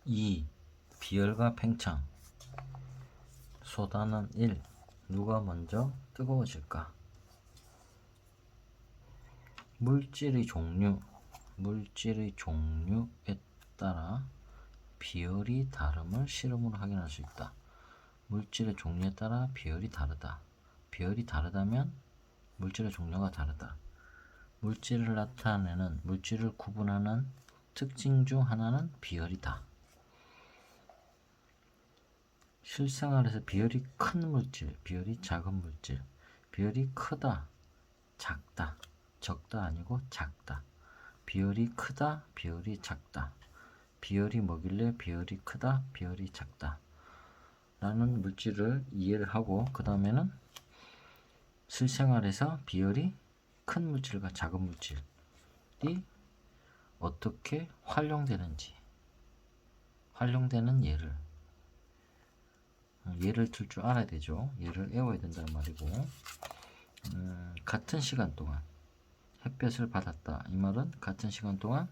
2. 비열과 팽창. 소다는 1. 누가 먼저 뜨거워질까? 물질의 종류에 따라 비열이 다름을 실험으로 확인할 수 있다. 물질의 종류에 따라 비열이 다르다. 비열이 다르다면 물질의 종류가 다르다. 물질을 나타내는, 물질을 구분하는 특징 중 하나는 비열이다. 실생활에서 비열이 큰 물질, 비열이 작은 물질, 비열이 크다, 작다, 적다 아니고 작다. 비열이 크다, 비열이 작다. 비열이 뭐길래 비열이 크다, 비열이 작다 라는 물질을 이해를 하고, 그 다음에는 실생활에서 비열이 큰 물질과 작은 물질이 어떻게 활용되는지, 활용되는 예를 들 줄 알아야 되죠. 예를 외워야 된다는 말이고, 같은 시간 동안 햇볕을 받았다. 이 말은 같은 시간 동안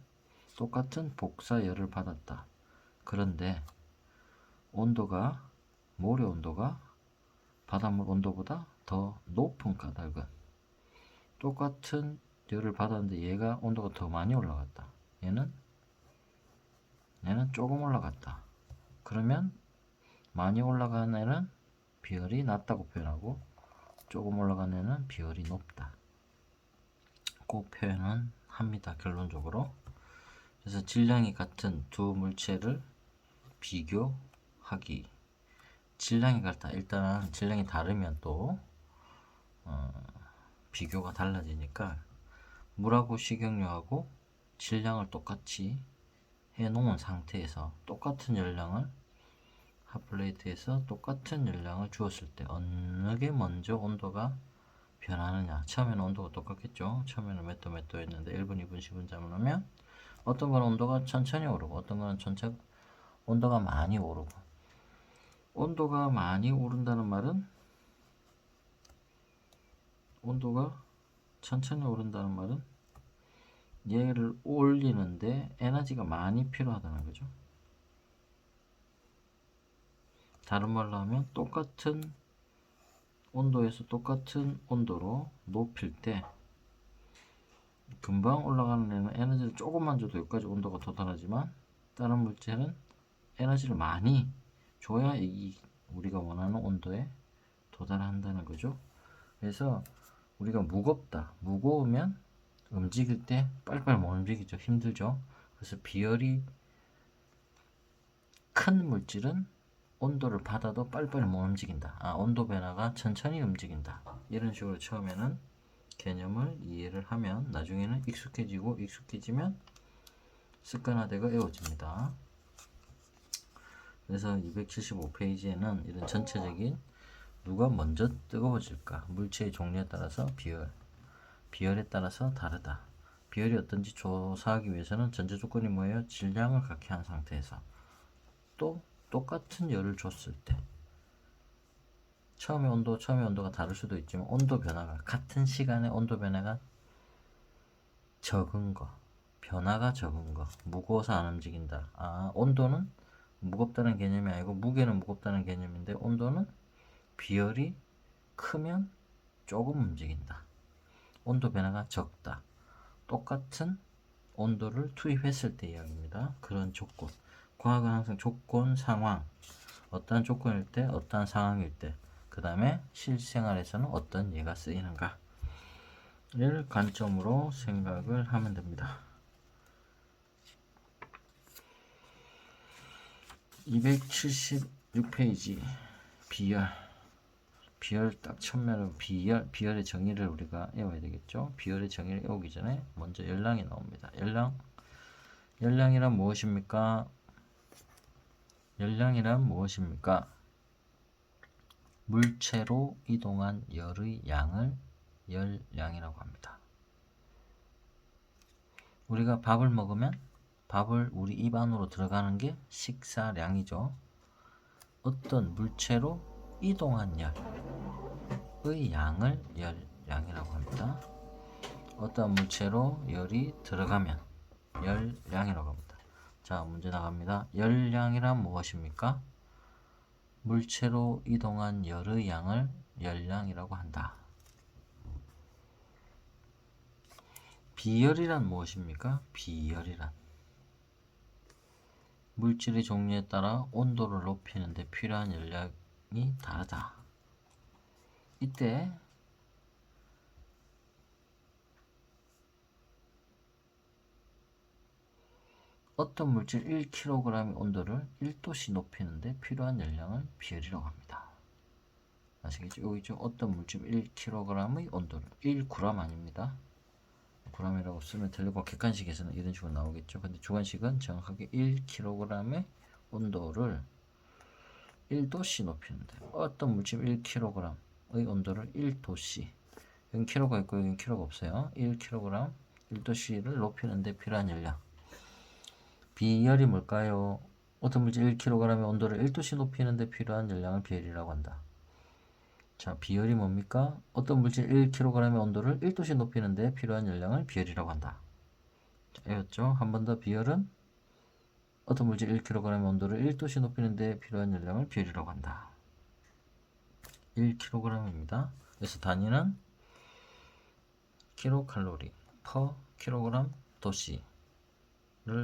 똑같은 복사열을 받았다. 그런데 온도가, 모래 온도가 바닷물 온도보다 더 높은 까닭은 똑같은 열을 받았는데 얘가 온도가 더 많이 올라갔다. 얘는 조금 올라갔다. 그러면 많이 올라간 애는 비열이 낮다고 표현하고, 조금 올라간 애는 비열이 높다. 그 표현은 합니다. 결론적으로. 그래서 질량이 같은 두 물체를 비교하기. 질량이 같다. 일단 질량이 다르면 또 비교가 달라지니까, 물하고 식용유하고 질량을 똑같이 해 놓은 상태에서 똑같은 열량을 핫플레이트에서 똑같은 열량을 주었을 때 어느 게 먼저 온도가 변하느냐. 처음에는 온도가 똑같겠죠. 처음에는 몇 도 였는데 1분, 2분, 10분 잡으면 어떤 건 온도가 천천히 오르고 어떤 건 온도가 많이 오르고. 온도가 많이 오른다는 말은, 온도가 천천히 오른다는 말은 얘를 올리는데 에너지가 많이 필요하다는 거죠. 다른 말로 하면 똑같은 온도에서 똑같은 온도로 높일 때 금방 올라가는 애는 에너지를 조금만 줘도 여기까지 온도가 도달하지만, 다른 물체는 에너지를 많이 줘야 우리가 원하는 온도에 도달한다는 거죠. 그래서 우리가 무거우면 움직일 때 빨리빨리 못 움직이죠. 힘들죠. 그래서 비열이 큰 물질은 온도를 받아도 빨리빨리 못 움직인다. 온도 변화가 천천히 움직인다. 이런 식으로 처음에는 개념을 이해를 하면 나중에는 익숙해지면 습관화되고 외워집니다. 그래서 275페이지에는 이런 전체적인 누가 먼저 뜨거워질까, 물체의 종류에 따라서 비열에 따라서 다르다. 비열이 어떤지 조사하기 위해서는 전제 조건이 뭐예요? 질량을 갖게 한 상태에서 또 똑같은 열을 줬을 때, 처음에 온도가 다를 수도 있지만 온도 변화가, 같은 시간에 온도 변화가 적은 거, 무거워서 안 움직인다. 온도는 무겁다는 개념이 아니고 무게는 무겁다는 개념인데, 온도는 비열이 크면 조금 움직인다. 온도 변화가 적다. 똑같은 온도를 투입했을 때 이야기입니다. 그런 조건. 과학은 항상 조건, 상황, 어떠한 조건일 때, 어떠한 상황일 때, 그 다음에 실생활에서는 어떤 예가 쓰이는가 를 관점으로 생각을 하면 됩니다. 276페이지 비열 딱 처음에는 비열의 정의를 우리가 외워야 되겠죠. 비열의 정의를 외우기 전에 먼저 열량이 나옵니다. 열량이란 무엇입니까? 물체로 이동한 열의 양을 열량이라고 합니다. 우리가 밥을 먹으면 밥을 우리 입 안으로 들어가는 게 식사량이죠. 어떤 물체로 이동한 열의 양을 열량이라고 합니다. 어떤 물체로 열이 들어가면 열량이라고 합니다. 자, 문제 나갑니다. 열량이란 무엇입니까? 물체로 이동한 열의 양을 열량이라고 한다. 비열이란 무엇입니까? 비열이란 물질의 종류에 따라 온도를 높이는 데 필요한 열량이 다르다. 이때 어떤 물질 1kg의 온도를 1도씨 높이는 데 필요한 열량을 비열이라고 합니다. 아시겠죠? 여기 있죠? 어떤 물질 1kg의 온도를 1g 아닙니다. g이라고 쓰면 되고 객관식에서는 이런 식으로 나오겠죠. 근데 주관식은 정확하게 1kg의 온도를 1도씨 높이는데 어떤 물질 1kg의 온도를 1도씨 0kg가 있고 0kg가 없어요. 1kg 1도씨를 높이는데 필요한 열량. 비열이 뭘까요? 어떤 물질 1kg의 온도를 1도씨 높이는데 필요한 열량을 비열이라고 한다. 자, 비열이 뭡니까? 어떤 물질 1kg의 온도를 1도씨 높이는데 필요한 열량을 비열이라고 한다. 자, 알겠죠? 한 번 더. 비열은 어떤 물질 1kg의 온도를 1도씨 높이는데 필요한 열량을 비열이라고 한다. 1kg입니다. 그래서 단위는 킬로칼로리 per 킬로그램 도씨를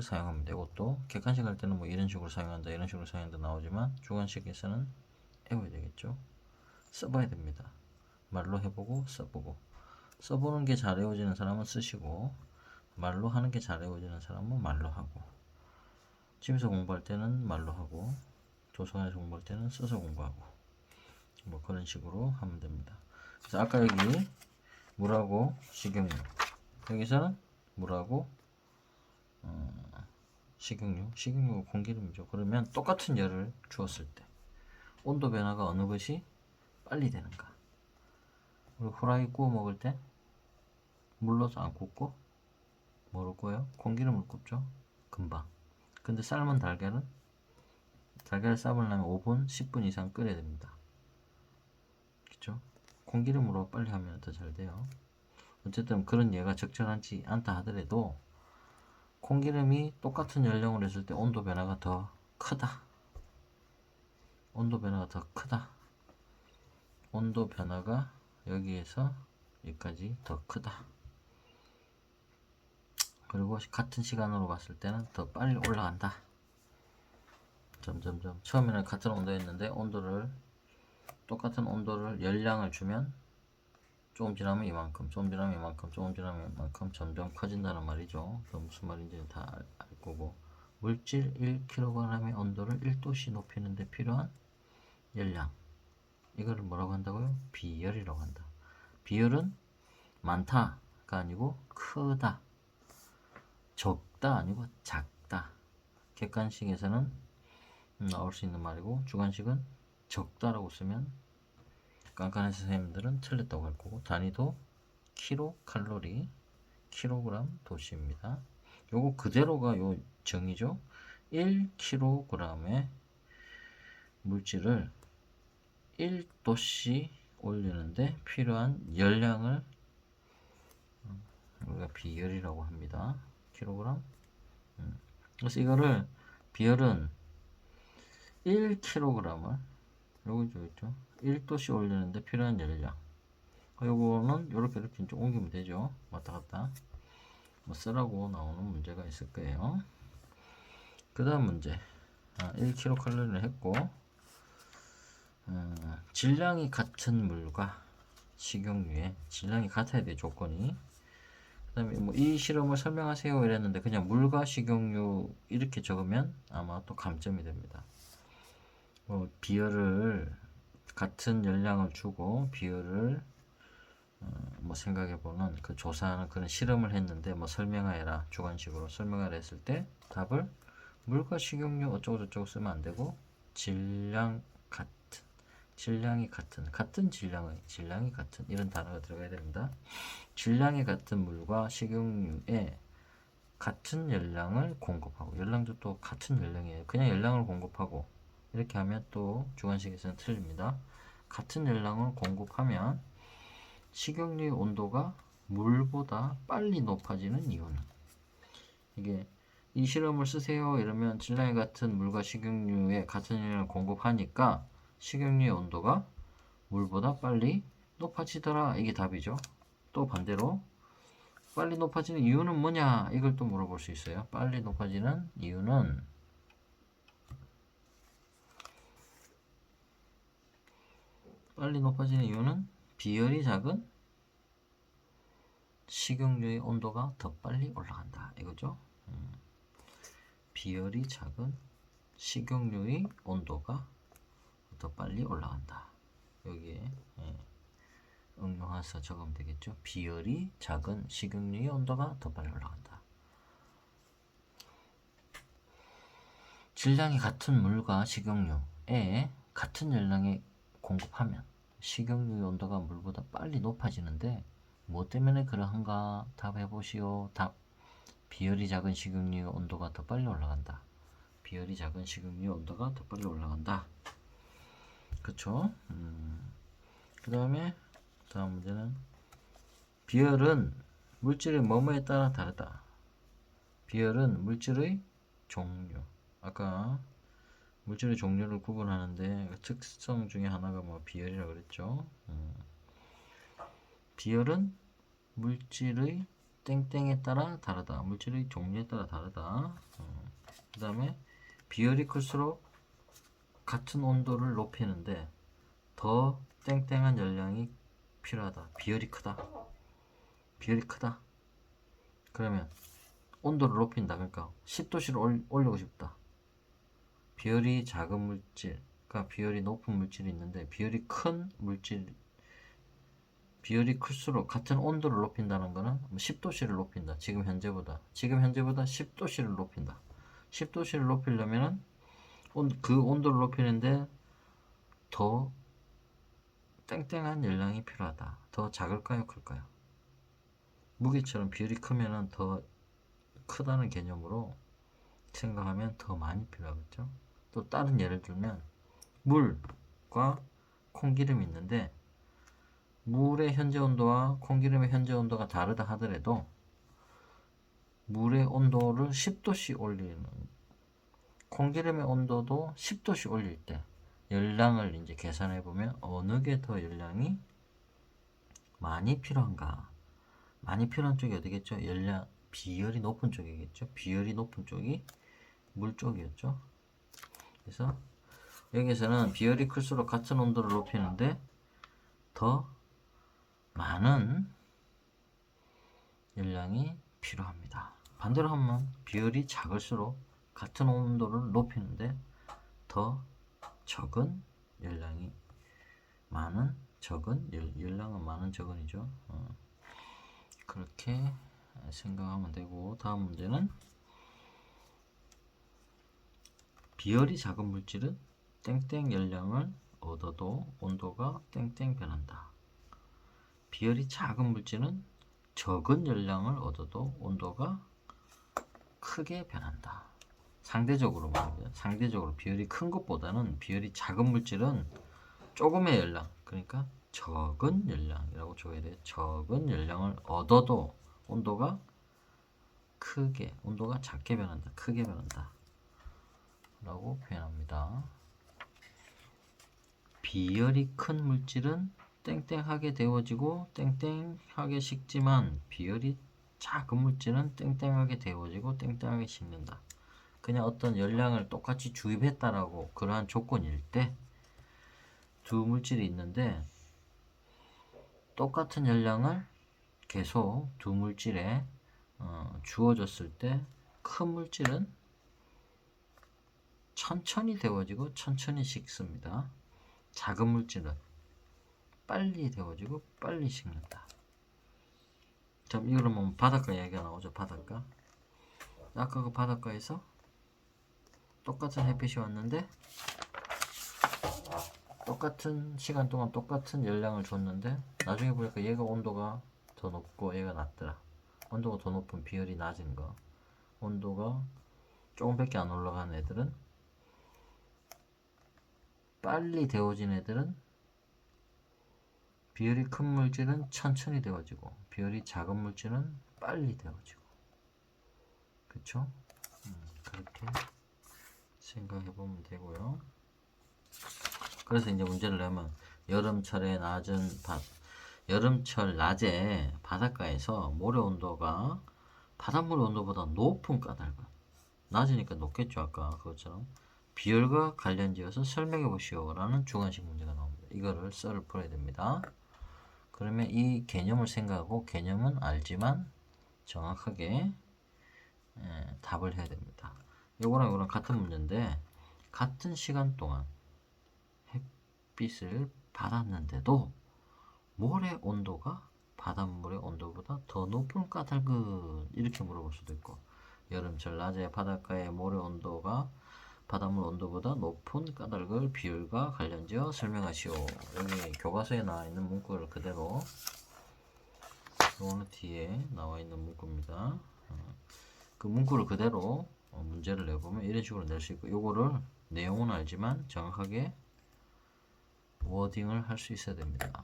사용합니다. 이것도 객관식 할 때는 뭐 이런 식으로 사용한다, 이런 식으로 사용한다 나오지만 주관식에서는 외워야 되겠죠. 써봐야 됩니다. 말로 해보고 써보고. 써보는 게 잘 외워지는 사람은 쓰시고, 말로 하는 게 잘 외워지는 사람은 말로 하고, 집에서 공부할 때는 말로 하고, 도서관에서 공부할 때는 써서 공부하고, 뭐 그런 식으로 하면 됩니다. 그래서 아까 여기 물하고 식용유, 여기서는 물하고 식용유 공기름이죠. 그러면 똑같은 열을 주었을 때 온도 변화가 어느 것이 빨리 되는가? 우리 후라이 구워 먹을 때 물로서 안 굽고 뭐로 구워요? 공기름을 굽죠. 금방. 근데 삶은 달걀을 삶으려면 5분, 10분 이상 끓여야 됩니다. 그쵸? 공기름으로 빨리 하면 더 잘 돼요. 어쨌든 그런 예가 적절하지 않다 하더라도 콩기름이 똑같은 연령을 했을 때 온도 변화가 더 크다. 온도 변화가 더 크다. 온도 변화가 여기에서 여기까지 더 크다. 그리고 같은 시간으로 봤을 때는 더 빨리 올라간다. 점점점. 처음에는 같은 온도였는데 똑같은 온도를 열량을 주면 조금 지나면 이만큼, 조금 지나면 이만큼, 조금 지나면 이만큼 점점 커진다는 말이죠. 그 무슨 말인지 다 알 거고. 물질 1kg의 온도를 1도씨 높이는 데 필요한 열량. 이거를 뭐라고 한다고요? 비열이라고 한다. 비열은 많다가 아니고 크다. 적다 아니고 작다. 객관식에서는 나올 수 있는 말이고 주관식은 적다라고 쓰면 깐깐한 선생님들은 틀렸다고 할 거고 단위도 킬로칼로리, 킬로그램 도시입니다. 요거 그대로가 요 정의죠. 1kg의 물질을 1도씨 올리는데 필요한 열량을 우리가 비열이라고 합니다. 킬로그램. 그래서 이거를 비열은 1kg을 요거 있죠. 1도씨 올리는데 필요한 열량. 요거는 이렇게 좀 옮기면 되죠. 왔다 갔다. 뭐 쓰라고 나오는 문제가 있을 거예요. 그 다음 문제. 1kcal를 했고 질량이 같은 물과 식용유에 질량이 같아야 돼 조건이. 그 다음에 뭐 이 실험을 설명하세요 이랬는데 그냥 물과 식용유 이렇게 적으면 아마 또 감점이 됩니다. 비열을 같은 열량을 주고 비열을 뭐 생각해보는 그 조사하는 그런 실험을 했는데 뭐 설명하여라 주관식으로 설명하라 했을 때 답을 물과 식용유 어쩌고 저쩌고 쓰면 안 되고 질량이 같은 질량이 같은 이런 단어가 들어가야 됩니다. 질량이 같은 물과 식용유에 같은 열량을 공급하고 열량도 또 같은 열량이에요. 그냥 열량을 공급하고 이렇게 하면 또 주관식에서는 틀립니다. 같은 열량을 공급하면 식용유의 온도가 물보다 빨리 높아지는 이유는 이게 이 실험을 쓰세요 이러면 질량이 같은 물과 식용유에 같은 열량을 공급하니까 식용유의 온도가 물보다 빨리 높아지더라. 이게 답이죠. 또 반대로 빨리 높아지는 이유는 뭐냐 이걸 또 물어볼 수 있어요. 빨리 높아지는 이유는 비열이 작은 식용유의 온도가 더 빨리 올라간다 이거죠. 비열이 작은 식용유의 온도가 더 빨리 올라간다. 여기에 응용해서 적으면 되겠죠. 비열이 작은 식용유의 온도가 더 빨리 올라간다. 질량이 같은 물과 식용유에 같은 열량에 공급하면 식용유의 온도가 물보다 빨리 높아지는데 뭐 때문에 그러한가? 답해보시오. 답. 비열이 작은 식용유의 온도가 더 빨리 올라간다. 비열이 작은 식용유의 온도가 더 빨리 올라간다. 그쵸? 그 다음에 다음 문제는 비열은 물질의 뭐뭐에 따라 다르다. 비열은 물질의 종류. 아까 물질의 종류를 구분하는데 그 특성 중에 하나가 뭐 비열이라고 그랬죠. 비열은 물질의 땡땡에 따라 다르다. 물질의 종류에 따라 다르다. 그 다음에 비열이 클수록 같은 온도를 높이는데 더 땡땡한 열량이 필요하다. 비열이 크다. 비열이 크다. 그러면 온도를 높인다. 그러니까 10도씨를 올리고 싶다. 비열이 작은 물질, 그러니까 비열이 높은 물질이 있는데 비열이 큰 물질, 비열이 클수록 같은 온도를 높인다는 거는 10도씨를 높인다. 지금 현재보다 10도씨를 높인다. 10도씨를 높이려면은 그 온도를 높이는데 더 땡땡한 열량이 필요하다. 더 작을까요? 클까요? 무게처럼 비율이 크면은 더 크다는 개념으로 생각하면 더 많이 필요하겠죠. 또 다른 예를 들면 물과 콩기름이 있는데 물의 현재 온도와 콩기름의 현재 온도가 다르다 하더라도 물의 온도를 10도씩 올리는 콩기름의 온도도 10도씩 올릴 때 열량을 이제 계산해 보면 어느 게 더 열량이 많이 필요한가? 많이 필요한 쪽이 어디겠죠? 열량 비열이 높은 쪽이겠죠. 비열이 높은 쪽이 물 쪽이었죠. 그래서 여기서는 비열이 클수록 같은 온도를 높이는데 더 많은 열량이 필요합니다. 반대로 하면 비열이 작을수록 같은 온도를 높이는데 더 적은 열량이 많은 적은 열량은 많은 적은이죠. 그렇게 생각하면 되고 다음 문제는 비열이 작은 물질은 땡땡 열량을 얻어도 온도가 땡땡 변한다. 비열이 작은 물질은 적은 열량을 얻어도 온도가 크게 변한다. 상대적으로 말이죠. 상대적으로 비열이 큰 것보다는 비열이 작은 물질은 조금의 열량, 그러니까 적은 열량이라고 적어야 돼요. 적은 열량을 얻어도 온도가 작게 변한다. 크게 변한다. 라고 표현합니다. 비열이 큰 물질은 땡땡하게 데워지고 땡땡하게 식지만 비열이 작은 물질은 땡땡하게 데워지고 땡땡하게 식는다. 그냥 어떤 열량을 똑같이 주입했다라고 그러한 조건일 때 두 물질이 있는데 똑같은 열량을 계속 두 물질에 주어졌을 때 큰 물질은 천천히 데워지고 천천히 식습니다. 작은 물질은 빨리 데워지고 빨리 식는다. 자, 이거는 뭐 바닷가 이야기가 나오죠. 바닷가. 아까 그 바닷가에서 똑같은 햇빛이 왔는데 똑같은 시간 동안 똑같은 열량을 줬는데 나중에 보니까 얘가 온도가 더 높고 얘가 낮더라. 온도가 더 높은 비열이 낮은 거, 온도가 조금밖에 안 올라간 애들은 빨리 데워진 애들은 비열이 큰 물질은 천천히 데워지고 비열이 작은 물질은 빨리 데워지고 그쵸? 그렇게 생각해 보면 되고요. 그래서 이제 문제를 내면 여름철 낮에 바닷가에서 모래 온도가 바닷물 온도보다 높은 까닭은, 낮으니까 높겠죠. 아까 그것처럼 비열과 관련지어서 설명해 보시오라는 주관식 문제가 나옵니다. 이거를 썰을 풀어야 됩니다. 그러면 이 개념을 생각하고, 개념은 알지만 정확하게 답을 해야 됩니다. 요거랑 요거랑 같은 문제인데, 같은 시간 동안 햇빛을 받았는데도 모래 온도가 바닷물의 온도보다 더 높은 까닭은, 이렇게 물어볼 수도 있고, 여름철 낮에 바닷가의 모래 온도가 바닷물 온도보다 높은 까닭을 비율과 관련지어 설명하시오. 여기 교과서에 나와 있는 문구를 그대로, 요거는 뒤에 나와 있는 문구입니다. 그 문구를 그대로 문제를 내보면 이런 식으로 낼 수 있고, 요거를 내용은 알지만 정확하게 워딩을 할 수 있어야 됩니다.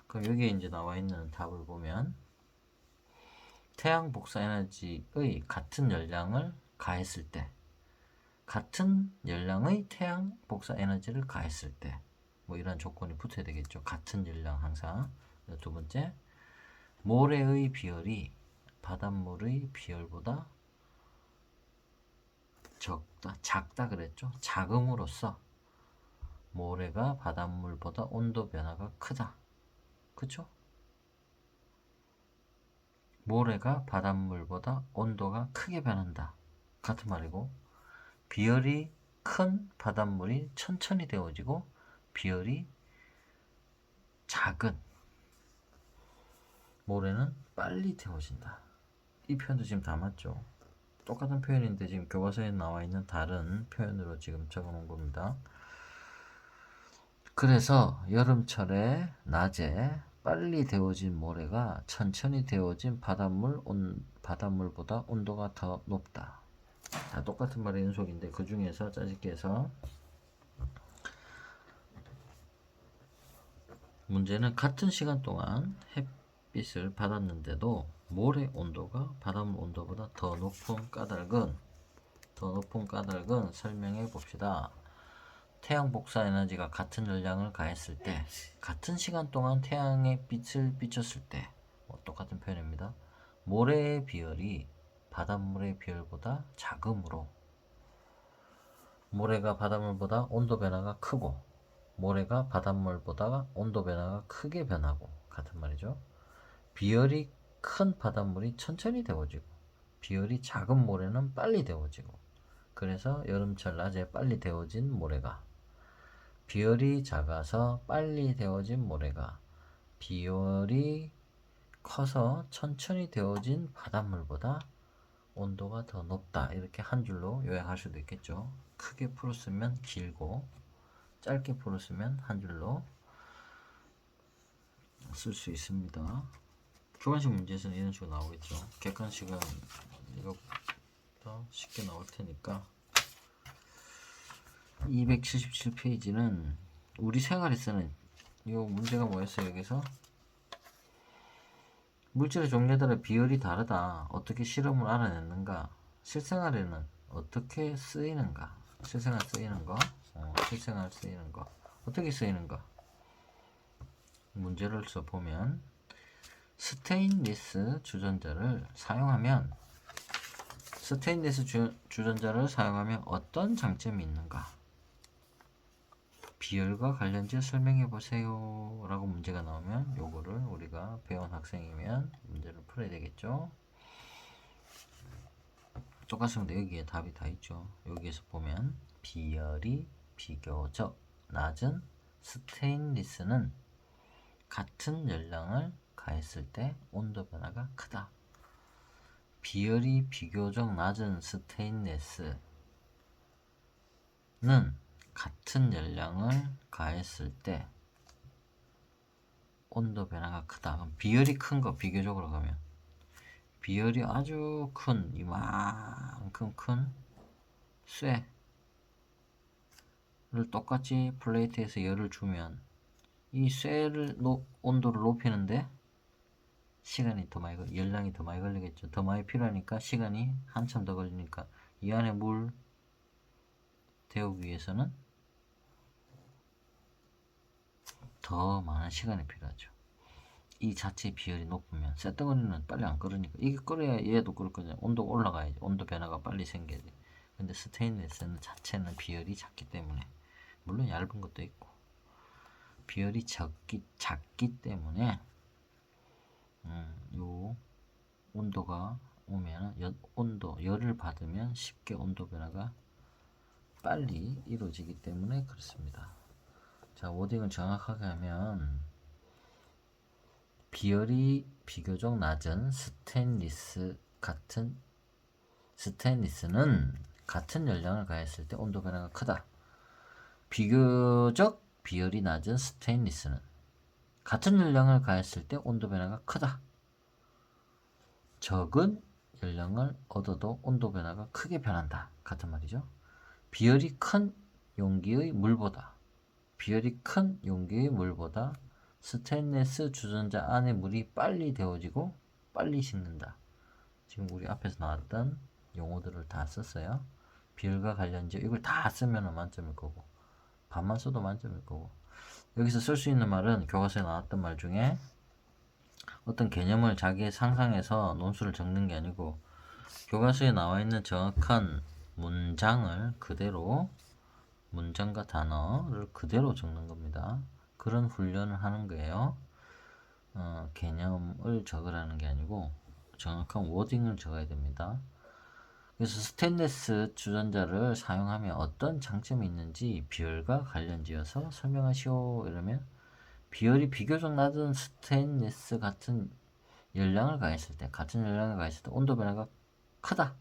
그럼 여기에 이제 나와 있는 답을 보면, 태양 복사 에너지의 같은 열량을 가했을 때, 같은 열량의 태양 복사 에너지를 가했을 때, 뭐 이런 조건이 붙어야 되겠죠. 같은 열량 항상. 두 번째, 모래의 비열이 바닷물의 비열보다 작다 그랬죠. 작음으로써 모래가 바닷물보다 온도 변화가 크다. 그쵸? 모래가 바닷물보다 온도가 크게 변한다. 같은 말이고, 비열이 큰 바닷물이 천천히 데워지고 비열이 작은 모래는 빨리 데워진다. 이 표현도 지금 다 맞죠? 똑같은 표현인데 지금 교과서에 나와 있는 다른 표현으로 지금 적어 놓은 겁니다. 그래서 여름철에 낮에 빨리 데워진 모래가 천천히 데워진 바닷물보다 온도가 더 높다. 다 똑같은 말의 연속인데, 그 중에서 짜집기해서 문제는 같은 시간 동안 햇빛을 받았는데도 모래 온도가 바닷물 온도보다 더 높은 까닭은 설명해 봅시다. 태양 복사 에너지가 같은 열량을 가했을 때, 같은 시간 동안 태양의 빛을 비췄을 때, 똑같은 표현입니다. 모래의 비열이 바닷물의 비열보다 작으므로, 모래가 바닷물보다 온도 변화가 크고, 모래가 바닷물보다 온도 변화가 크게 변하고, 같은 말이죠. 비열이 큰 바닷물이 천천히 데워지고, 비열이 작은 모래는 빨리 데워지고, 그래서 여름철 낮에 빨리 데워진 모래가, 비열이 작아서 빨리 데워진 모래가 비열이 커서 천천히 데워진 바닷물보다 온도가 더 높다. 이렇게 한 줄로 요약할 수도 있겠죠. 크게 풀었으면 길고, 짧게 풀었으면 한 줄로 쓸 수 있습니다. 주관식 문제에서는 이런 식으로 나오겠죠. 객관식은 이것보다 쉽게 나올 테니까. 277페이지는 우리 생활에 쓰는, 이 문제가 뭐였어요? 여기서 물질의 종류에 따라 비율이 다르다. 어떻게 실험을 알아냈는가? 실생활에는 어떻게 쓰이는가? 실생활 쓰이는 거, 실생활 쓰이는 거, 어떻게 쓰이는가? 문제를 써보면, 스테인리스 주전자를 사용하면 어떤 장점이 있는가? 비열과 관련지어 설명해 보세요 라고 문제가 나오면, 요거를 우리가 배운 학생이면 문제를 풀어야 되겠죠. 똑같습니다. 여기에 답이 다 있죠. 여기에서 보면 비열이 비교적 낮은 스테인리스는 같은 열량을 가했을 때 온도 변화가 크다. 비열이 비교적 낮은 스테인리스는 같은 열량을 가했을 때 온도 변화가 크다. 그럼 비열이 큰 거 비교적으로 가면, 비열이 아주 큰, 이만큼 큰 쇠를 똑같이 플레이트에서 열을 주면 이 쇠를 온도를 높이는데 시간이 더 많이 열량이 더 많이 걸리겠죠. 더 많이 필요하니까 시간이 한참 더 걸리니까 이 안에 물 데우기 위해서는 더 많은 시간이 필요하죠. 이 자체 비열이 높으면 쇳덩어리는 빨리 안 끓으니까 이게 끓어야 얘도 끓을 거잖아요. 온도가 올라가야지. 온도 변화가 빨리 생겨야 돼. 근데 스테인리스는 자체는 비열이 작기 때문에, 물론 얇은 것도 있고 비열이 작기 때문에 요 온도가 오면 열을 받으면 쉽게 온도 변화가 빨리 이루어지기 때문에 그렇습니다. 자, 워딩을 정확하게 하면 비열이 비교적 낮은 스테인리스는 같은 열량을 가했을 때 온도 변화가 크다. 비교적 비열이 낮은 스테인리스는 같은 열량을 가했을 때 온도 변화가 크다. 적은 열량을 얻어도 온도 변화가 크게 변한다. 같은 말이죠. 비열이 큰 용기의 물보다 스테인리스 주전자 안의 물이 빨리 데워지고 빨리 식는다. 지금 우리 앞에서 나왔던 용어들을 다 썼어요. 비열과 관련지어 이걸 다 쓰면 만점일 거고, 반만 써도 만점일 거고, 여기서 쓸 수 있는 말은 교과서에 나왔던 말 중에 어떤 개념을 자기의 상상해서 논술을 적는 게 아니고 교과서에 나와 있는 정확한 문장을 그대로, 문장과 단어를 그대로 적는 겁니다. 그런 훈련을 하는 거예요. 개념을 적으라는 게 아니고 정확한 워딩을 적어야 됩니다. 그래서 스테인리스 주전자를 사용하면 어떤 장점이 있는지 비열과 관련지어서 설명하시오. 이러면 비열이 비교적 낮은 스테인리스 같은 열량을 가했을 때 온도 변화가 크다.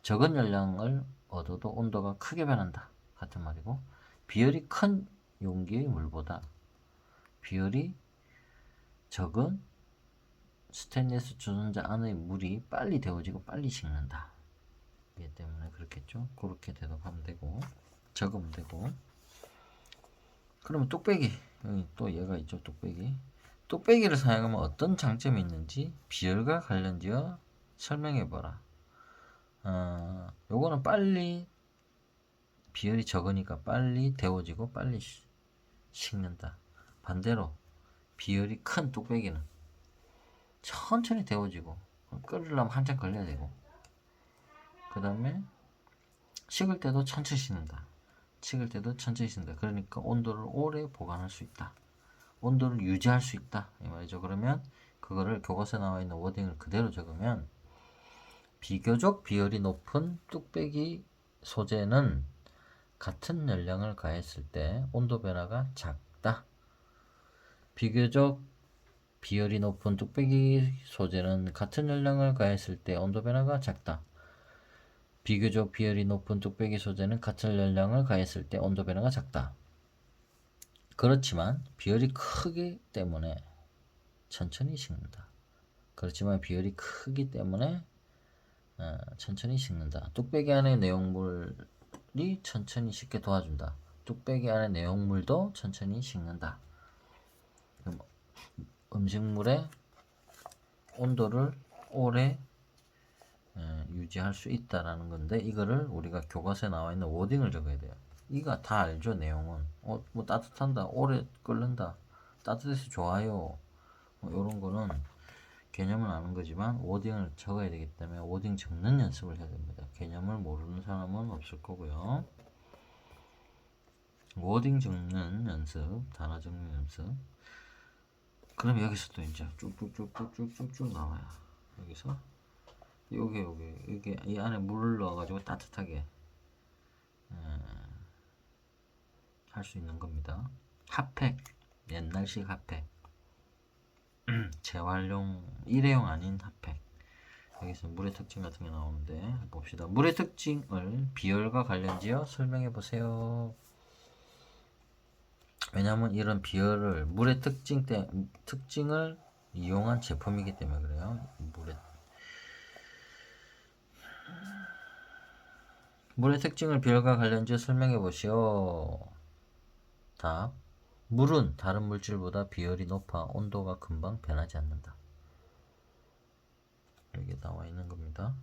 적은 열량을 얻어도 온도가 크게 변한다. 같은 말이고, 비열이 큰 용기의 물보다 비열이 적은 스테인리스 주전자 안의 물이 빨리 데워지고 빨리 식는다. 이기 때문에 그렇겠죠. 그렇게 대답하면 되고, 적으면 되고. 그러면 뚝배기, 여기 또 얘가 있죠. 뚝배기를 사용하면 어떤 장점이 있는지 비열과 관련지어 설명해보라. 요거는 빨리, 비열이 적으니까 빨리 데워지고 빨리 식는다. 반대로 비열이 큰 뚝배기는 천천히 데워지고 끓으려면 한참 걸려야 되고, 그 다음에 식을 때도 천천히 식는다. 그러니까 온도를 오래 보관할 수 있다. 온도를 유지할 수 있다. 이 말이죠. 그러면 그거를 교과서에 나와 있는 워딩을 그대로 적으면 비교적 비열이 높은 뚝배기 소재는 같은 열량을 가했을 때 온도 변화가 작다. 비교적 비열이 높은 뚝배기 소재는 같은 열량을 가했을 때 온도 변화가 작다. 비교적 비열이 높은 뚝배기 소재는 같은 열량을 가했을 때 온도 변화가 작다. 그렇지만 비열이 크기 때문에 천천히 식는다. 뚝배기 안의 내용물이 천천히 식게 도와준다. 뚝배기 안의 내용물도 천천히 식는다. 음식물의 온도를 오래 유지할 수 있다라는 건데, 이거를 우리가 교과서에 나와 있는 워딩을 적어야 돼요. 이거 다 알죠. 내용은 뭐 따뜻한다, 오래 끓는다, 따뜻해서 좋아요, 뭐 이런 거는 개념을 아는 거지만 워딩을 적어야 되기 때문에 워딩 적는 연습을 해야 됩니다. 개념을 모르는 사람은 없을 거고요. 워딩 적는 연습, 단어 적는 연습. 그럼 여기서 또 이제 쭉쭉쭉쭉쭉쭉 나와요. 여기서 이게 이 안에 물을 넣어가지고 따뜻하게 할 수 있는 겁니다. 핫팩, 옛날식 핫팩, 재활용, 일회용 아닌 핫팩. 여기서 물의 특징 같은 게 나오는데 봅시다. 물의 특징을 비열과 관련지어 설명해 보세요. 왜냐하면 이런 비열을 물의 특징을 이용한 제품이기 때문에 그래요. 물의 특징을 비열과 관련지어 설명해 보시오. 답. 물은 다른 물질보다 비열이 높아 온도가 금방 변하지 않는다. 여기 나와 있는 겁니다.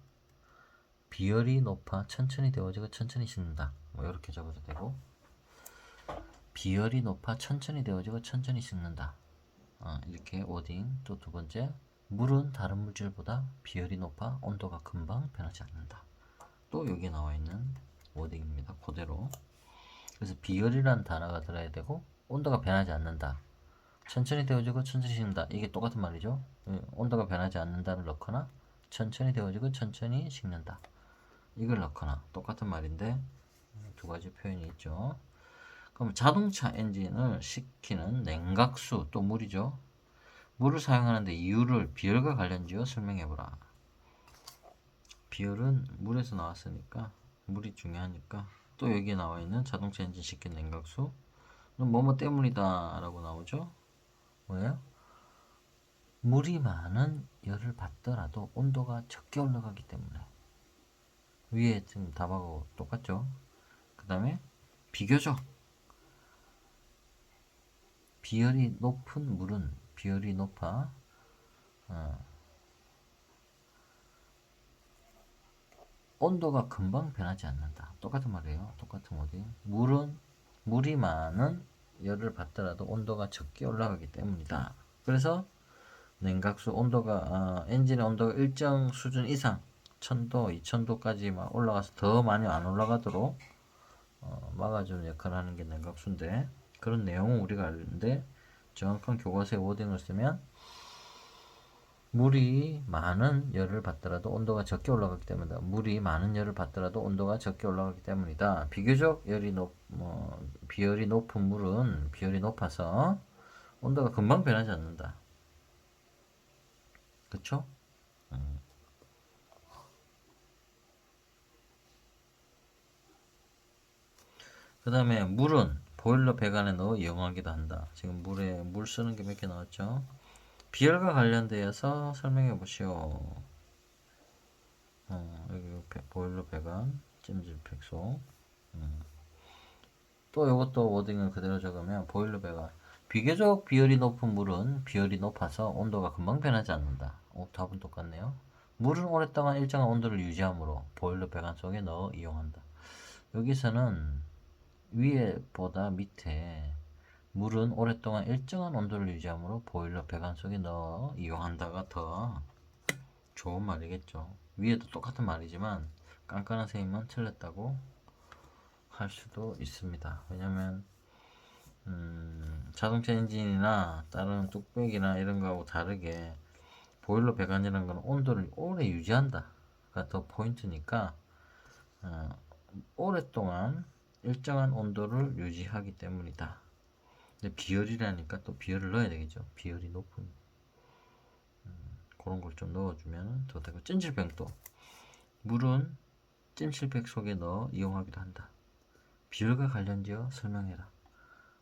비열이 높아 천천히 데워지고 천천히 식는다. 뭐 이렇게 적어도 되고, 비열이 높아 천천히 데워지고 천천히 식는다. 이렇게 워딩. 또 두 번째, 물은 다른 물질보다 비열이 높아 온도가 금방 변하지 않는다. 또 여기 나와 있는 워딩입니다. 그대로. 그래서 비열이라는 단어가 들어야 되고, 온도가 변하지 않는다. 천천히 데워지고 천천히 식는다. 이게 똑같은 말이죠. 온도가 변하지 않는다를 넣거나 천천히 데워지고 천천히 식는다. 이걸 넣거나 똑같은 말인데 두 가지 표현이 있죠. 그럼 자동차 엔진을 식히는 냉각수, 또 물이죠. 물을 사용하는데 이유를 비열과 관련지어 설명해보라. 비열은 물에서 나왔으니까 물이 중요하니까, 또 여기에 나와 있는 자동차 엔진 식힌 냉각수 뭐뭐 때문이다 라고 나오죠. 뭐예요? 물이 많은 열을 받더라도 온도가 적게 올라가기 때문에. 위에 지금 답하고 똑같죠. 그 다음에 비교적 비열이 높은 물은 비열이 높아 온도가 금방 변하지 않는다. 똑같은 말이에요. 똑같은 어디. 물이 많은 열을 받더라도 온도가 적게 올라가기 때문이다. 그래서 냉각수 온도가 엔진의 온도가 일정 수준 이상 1000도, 2000도까지 막 올라가서 더 많이 안 올라가도록 막아주는 역할을 하는 게 냉각수인데, 그런 내용은 우리가 알는데 정확한 교과서의 워딩을 쓰면 물이 많은 열을 받더라도 온도가 적게 올라가기 때문이다. 물이 많은 열을 받더라도 온도가 적게 올라가기 때문이다. 비교적 비열이 높은 물은 비열이 높아서 온도가 금방 변하지 않는다. 그쵸? 그 다음에 물은 보일러 배관에 넣어 이용하기도 한다. 지금 물 쓰는 게 몇 개 나왔죠? 비열과 관련되어서 설명해 보시오. 여기 보일러 배관, 찜질팩소. 또 이것도 워딩을 그대로 적으면 보일러 배관. 비교적 비열이 높은 물은 비열이 높아서 온도가 금방 변하지 않는다. 답은 똑같네요. 물은 오랫동안 일정한 온도를 유지하므로 보일러 배관 속에 넣어 이용한다. 여기서는 위에보다 밑에 물은 오랫동안 일정한 온도를 유지하므로 보일러 배관 속에 넣어 이용한다가 더 좋은 말이겠죠. 위에도 똑같은 말이지만 깐깐한 선생님은 틀렸다고 할 수도 있습니다. 왜냐면 자동차 엔진이나 다른 뚝배기나 이런 거하고 다르게 보일러 배관이라는 건 온도를 오래 유지한다가 더 포인트니까 오랫동안 일정한 온도를 유지하기 때문이다. 근데 비열이라니까 또 비열을 넣어야 되겠죠. 비열이 높은 그런 걸 좀 넣어주면 더 되고, 찜질팩도 물은 찜질팩 속에 넣어 이용하기도 한다. 비열과 관련지어 설명해라.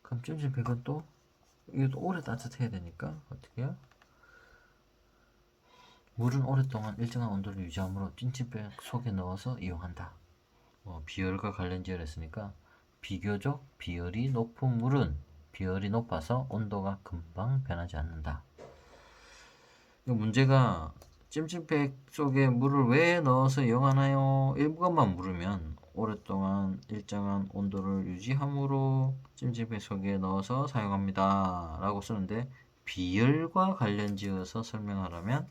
그럼 찜질팩은 또 이것도 오래 따뜻해야 되니까 어떻게 해요? 물은 오랫동안 일정한 온도를 유지하므로 찜질팩 속에 넣어서 이용한다. 비열과 관련지어를 했으니까 비교적 비열이 높은 물은 비열이 높아서 온도가 금방 변하지 않는다. 이 문제가 찜질팩 속에 물을 왜 넣어서 이용하나요? 일부분만 물으면 오랫동안 일정한 온도를 유지함으로 찜질팩 속에 넣어서 사용합니다 라고 쓰는데, 비열과 관련지어서 설명하려면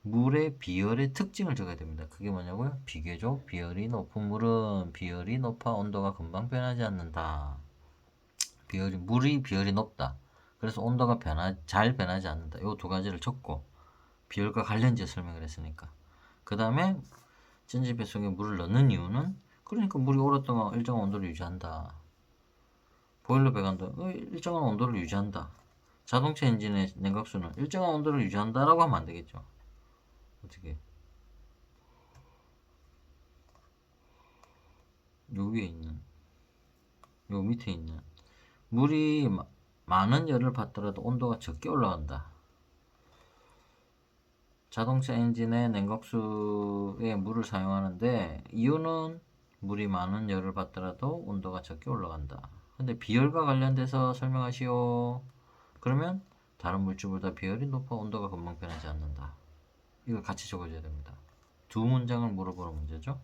물의 비열의 특징을 적어야 됩니다. 그게 뭐냐고요? 비교적 비열이 높은 물은 비열이 높아 온도가 금방 변하지 않는다. 물이 비열이 높다. 그래서 온도가 잘 변하지 않는다. 이 두 가지를 적고 비열과 관련지어 설명을 했으니까. 그 다음에 찜질팩 속에 물을 넣는 이유는 그러니까 물이 오랫동안 일정한 온도를 유지한다. 보일러 배관도 일정한 온도를 유지한다. 자동차 엔진의 냉각수는 일정한 온도를 유지한다라고 하면 안 되겠죠. 어떻게? 요 위에 있는, 요 밑에 있는 물이 많은 열을 받더라도 온도가 적게 올라간다. 자동차 엔진의 냉각수에 물을 사용하는데 이유는 물이 많은 열을 받더라도 온도가 적게 올라간다. 근데 비열과 관련돼서 설명하시오. 그러면 다른 물질보다 비열이 높아 온도가 금방 변하지 않는다. 이걸 같이 적어줘야 됩니다. 두 문장을 물어보는 문제죠.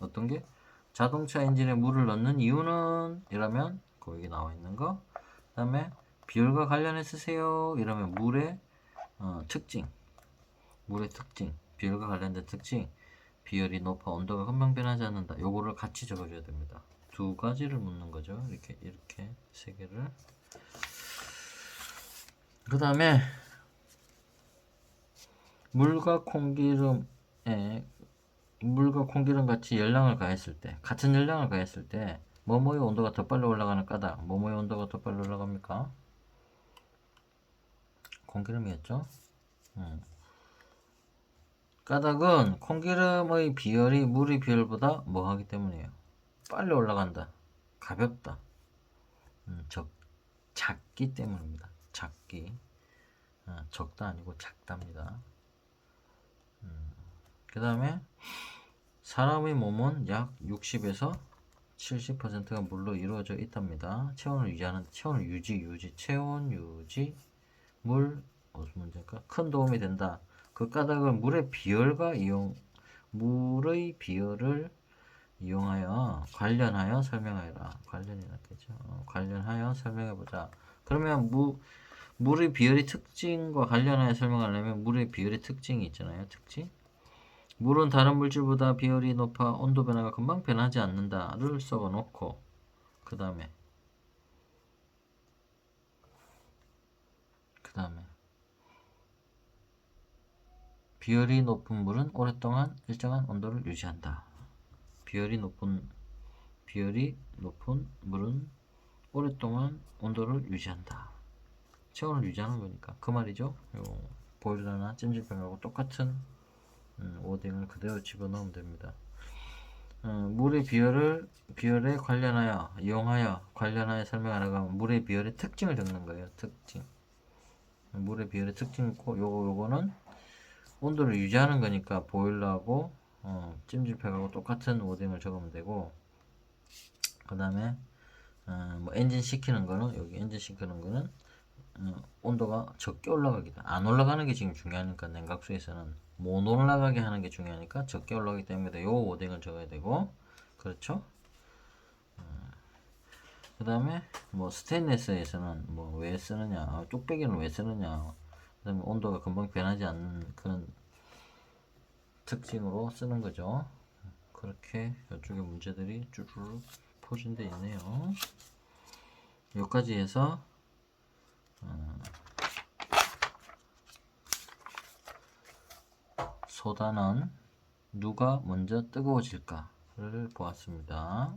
어떤 게 자동차 엔진에 물을 넣는 이유는 이러면 거기 나와 있는 거. 그다음에 비율과 관련해 쓰세요. 이러면 물의 특징, 물의 특징, 비율과 관련된 특징, 비열이 높아 온도가 금방 변하지 않는다. 요거를 같이 적어줘야 됩니다. 두 가지를 묻는 거죠. 이렇게 세 개를. 그 다음에 물과 콩기름 같이 열량을 가했을 때, 같은 열량을 가했을 때 뭐뭐의 온도가 더 빨리 올라가는 까닭, 뭐뭐의 온도가 더 빨리 올라갑니까? 콩기름이었죠. 까닭은 콩기름의 비열이 물의 비열보다 뭐 하기 때문이에요? 빨리 올라간다. 가볍다. 작기 때문입니다. 작기. 적다 아니고 작답니다. 그 다음에 사람의 몸은 약 60에서 70%가 물로 이루어져 있답니다. 체온을 유지, 물, 무슨 문제일까? 큰 도움이 된다. 그 까닭은 물의 비열을 이용하여 관련하여 설명하여라. 관련이 낫겠죠. 관련하여 설명해보자. 그러면 물의 비열의 특징과 관련하여 설명하려면 물의 비열의 특징이 있잖아요. 특징. 물은 다른 물질보다 비열이 높아 온도 변화가 금방 변하지 않는다를 써 놓고 그 다음에 비열이 높은 물은 오랫동안 일정한 온도를 유지한다. 비열이 높은 물은 오랫동안 온도를 유지한다. 체온을 유지하는 거니까 그 말이죠. 요 보일러나 찜질방하고 똑같은 워딩을 그대로 집어넣으면 됩니다. 물의 비열에 관련하여 관련하여 설명하라고 하면 물의 비열의 특징을 적는 거예요. 특징. 물의 비열의 특징 있고 요거는 온도를 유지하는 거니까 보일러하고 찜질팩하고 똑같은 워딩을 적으면 되고 그 다음에 뭐 엔진 시키는 거는 여기 엔진 시키는 거는 온도가 적게 올라가기다. 안 올라가는 게 지금 중요하니까 냉각수에서는 못 올라가게 하는 게 중요하니까 적게 올라가기 때문에 요 워딩을 적어야 되고 그렇죠? 그 다음에 뭐 스테인레스에서는 뭐 왜 쓰느냐 뚝배기는 왜 쓰느냐 그 다음에 온도가 금방 변하지 않는 그런 특징으로 쓰는 거죠. 그렇게 이쪽에 문제들이 쭈르륵 포진되어 있네요. 여기까지 해서 소단은 누가 먼저 뜨거워질까를 보았습니다.